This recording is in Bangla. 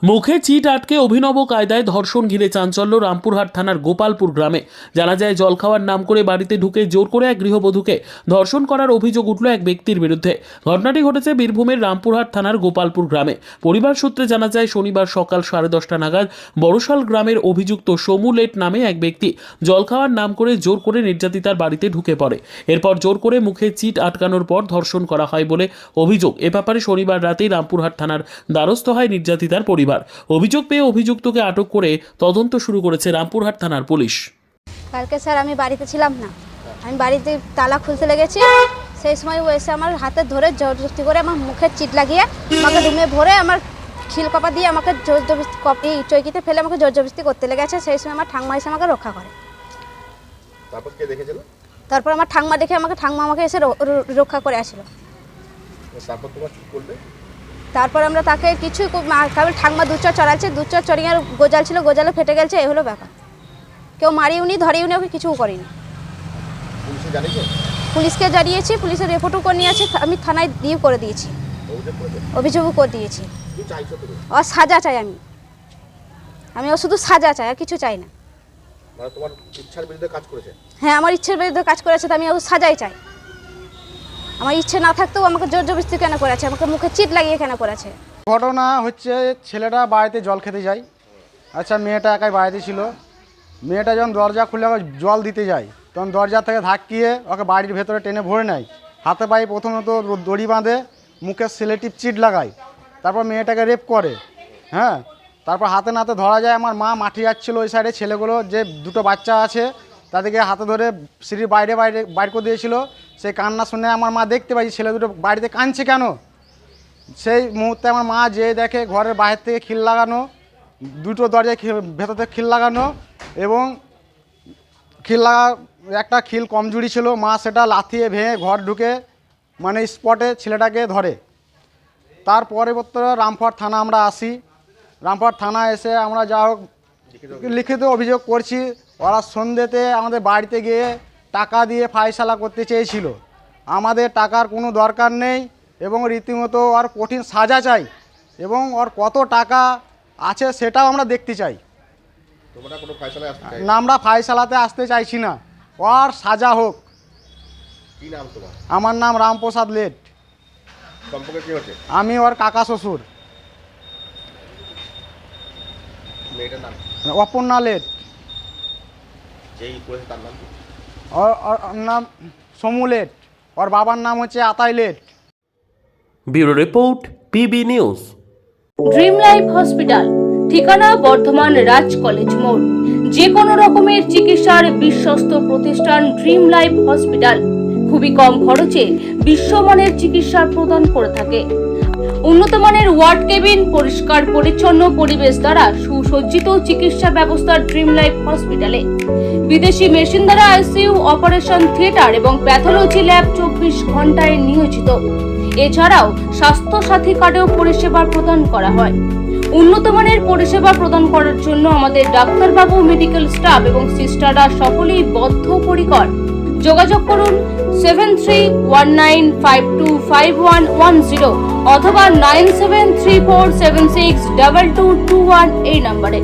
মুখে চিট আটকে অভিনব কায়দায় ধর্ষণ ঘিরে চাঞ্চল্য রামপুরহাট থানার গোপালপুর গ্রামে। জানা যায়, জল খাওয়ার নাম করে বাড়িতে ঢুকে জোর করে এক গৃহবধূকে ধর্ষণ করার অভিযোগ উঠল এক ব্যক্তির বিরুদ্ধে। ঘটনাটি ঘটেছে বীরভূমের রামপুরহাট থানার গোপালপুর গ্রামে। পরিবার সূত্রে জানা যায়, শনিবার সকাল 10:30 নাগাদ বড়শাল গ্রামের অভিযুক্ত সমু লেট নামে এক ব্যক্তি জল খাওয়ার নাম করে জোর করে নির্যাতিতার বাড়িতে ঢুকে পড়ে। এরপর জোর করে মুখে চিট আটকানোর পর ধর্ষণ করা হয় বলে অভিযোগ। এ ব্যাপারে শনিবার রাতেই রামপুরহাট থানার দ্বারস্থ হয় নির্যাতিতার পরিবার। অভিযোগ পেয়ে অভিযুক্তকে আটক করে তদন্ত শুরু করেছে রামপুরহাট থানার পুলিশ। কালকে স্যার আমি বাড়িতে ছিলাম না, আমি বাড়িতে তালা খুলতে লেগেছি। সেই সময় ও এসে আমার হাতে ধরে জবরদস্তি করে আমার মুখে চিট লাগিয়ে আমাকে রুমে ভরে আমার খিল কপা দিয়ে আমাকে জবরদস্তি চৌকিতে ফেলে আমাকে জবরদস্তি করতে লেগেছে। সেই সময় আমার ঠাংমা এসে আমাকে রক্ষা করে। তারপর কে দেখেছিল? তারপর আমার ঠাংমা দেখে ঠাংমা আমাকে এসে রক্ষা করে আসলো। তারপর তোমার কি করবে? তারপর আমরা তাকে কিছু কেবল ঠাংমা দুচর চড়াচ্ছে, দুচর চড়িয়ে গোজাল ছিল, গোজালে ফেটে গেছে। এই হলো ব্যাপার। কেউ মারিওনি, ধরেওনি, ওকে কিছুও করিনি। পুলিশে জানিয়েছো? পুলিশকে জানিয়েছি, পুলিশের রিপোর্টও করে নিয়েছে। আমি থানায় দিয়ে করে দিয়েছি, অভিযোগও করে দিয়েছি। কি চাইছো তুমি? ও সাজা চাই, আমি ও শুধু সাজা চাই, আর কিছু চাই না। মানে তোমার ইচ্ছার বিরুদ্ধে কাজ করেছে? হ্যাঁ, আমার ইচ্ছের বিরুদ্ধে কাজ করেছে, তো আমি ও সাজাই চাই। আমার ইচ্ছে না থাকতেও আমাকে জোর জবরদস্তি কেন করেছে, আমাকে মুখে চিট লাগিয়ে কেন করেছে? ঘটনা হচ্ছে, ছেলেটা বাড়িতে জল খেতে যায়। আচ্ছা, মেয়েটা একাই বাড়িতে ছিল। মেয়েটা যখন দরজা খুলে ওকে জল দিতে যায়, তখন দরজা থেকে ধাক্কিয়ে ওকে বাড়ির ভেতরে টেনে ভরে নেয়। হাতে পায়ে প্রথমত দড়ি বাঁধে, মুখে সিলেটিভ চিট লাগায়, তারপর মেয়েটাকে রেপ করে। হ্যাঁ, তারপর হাতে নাতে ধরা যায়। আমার মা মাঠে যাচ্ছিলো ওই সাইডে, ছেলেগুলো যে দুটো বাচ্চা আছে তাদেরকে হাতে ধরে সিঁড়ির বাইর করে দিয়েছিল। সেই কান্না শুনে আমার মা দেখতে পাই ছেলে দুটো বাড়িতে কাঁদছে কেন। সেই মুহূর্তে আমার মা যে দেখে ঘরের বাইরে থেকে খিল লাগানো, দুটো দরজায় ভেতর থেকে খিল লাগানো, এবং একটা খিল কমজোরি ছিল। মা সেটা লাথিয়ে ভেঙে ঘর ঢুকে মানে স্পটে ছেলেটাকে ধরে। তার পরবর্তীতে রামপুরহাট থানা আমরা আসি। রামপুরহাট থানা এসে আমরা যা হোক লিখিত অভিযোগ করছি। ওরা সন্ধ্যেতে আমাদের বাড়িতে গিয়ে টাকা দিয়ে ফায়সালা করতে চেয়েছিল। আমাদের টাকার কোনো দরকার নেই, এবং রীতিমতো ওর কঠিন সাজা চাই, এবং ওর কত টাকা আছে সেটাও আমরা দেখতে চাই। তোমরা কোনো ফায়সালায় আসতে চাই না, আমরা ফায়সালাতে আসতে চাইছি না, ওর সাজা হোক। কি নাম তোমার? আমার নাম রামপ্রসাদ লেট। সম্পর্কে কি হচ্ছে? আমি ওর কাকা শ্বশুর। মেয়েটার নাম? অপর্ণা লেট। যেই করেছে তার নাম কি? ওর নাম সমু লেট। ওর বাবার নাম হচ্ছে আতাই late. Bureau report, PB news. Dream life hospital, ঠিকানা বর্ধমান রাজ কলেজ মোড়। যে কোনো রকমের চিকিৎসার বিশ্বস্ত প্রতিষ্ঠান ড্রিম লাইফ হসপিটাল খুবই কম খরচে বিশ্বমানের চিকিৎসা প্রদান করে থাকে। উন্নত মানের ওয়ার্ড কেবিন, পরিষ্কার পরিচ্ছন্ন পরিবেশ দ্বারা সুসজ্জিত চিকিৎসা ব্যবস্থা ড্রিম লাইফ হসপিটালে। বিদেশি মেশিন দ্বারা আইসিইউ, অপারেশন থিয়েটার এবং প্যাথোলজি ল্যাব 24 ঘন্টায় নিয়োজিত। এছাড়াও স্বাস্থ্য সাথী কার্ডেও পরিষেবা প্রদান করা হয়। উন্নত মানের পরিষেবা প্রদান করার জন্য আমাদের ডাক্তারবাবু, মেডিকেল স্টাফ এবং সিস্টাররা সকলেই বদ্ধপরিকর। যোগাযোগ করুন 7319525110 অথবা 9734762221 এই নম্বরে।